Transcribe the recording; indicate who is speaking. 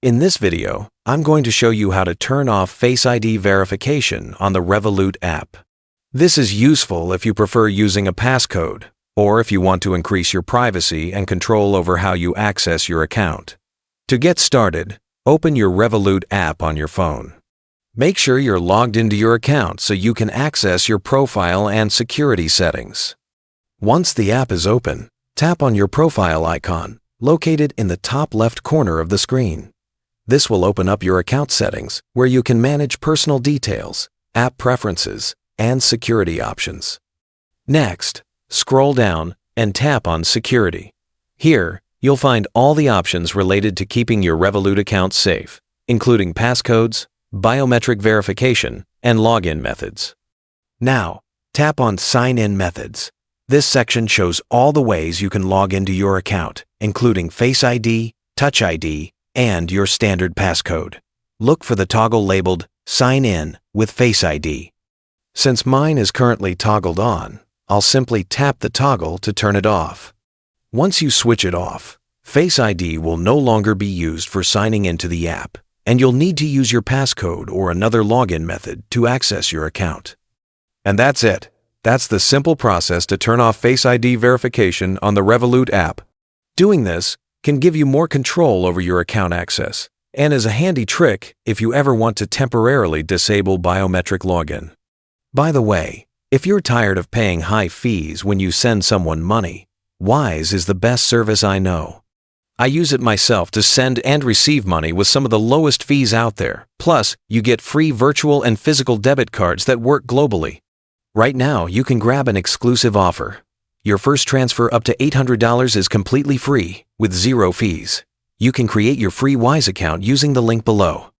Speaker 1: In this video, I'm going to show you how to turn off Face ID verification on the Revolut app. This is useful if you prefer using a passcode, or if you want to increase your privacy and control over how you access your account. To get started, open your Revolut app on your phone. Make sure you're logged into your account so you can access your profile and security settings. Once the app is open, tap on your profile icon, located in the top left corner of the screen. This will open up your account settings, where you can manage personal details, app preferences, and security options. Next, scroll down and tap on Security. Here, you'll find all the options related to keeping your Revolut account safe, including passcodes, biometric verification, and login methods. Now, tap on Sign In Methods. This section shows all the ways you can log into your account, including Face ID, Touch ID, and your standard passcode. Look for the toggle labeled Sign In with Face ID. Since mine is currently toggled on, I'll simply tap the toggle to turn it off. Once you switch it off, Face ID will no longer be used for signing into the app, and you'll need to use your passcode or another login method to access your account. And that's it. That's the simple process to turn off Face ID verification on the Revolut app. Doing this can give you more control over your account access, and is a handy trick if you ever want to temporarily disable biometric login. By the way, if you're tired of paying high fees when you send someone money, Wise is the best service I know. I use it myself to send and receive money with some of the lowest fees out there. Plus, you get free virtual and physical debit cards that work globally. Right now, you can grab an exclusive offer. Your first transfer up to $800 is completely free, with zero fees. You can create your free Wise account using the link below.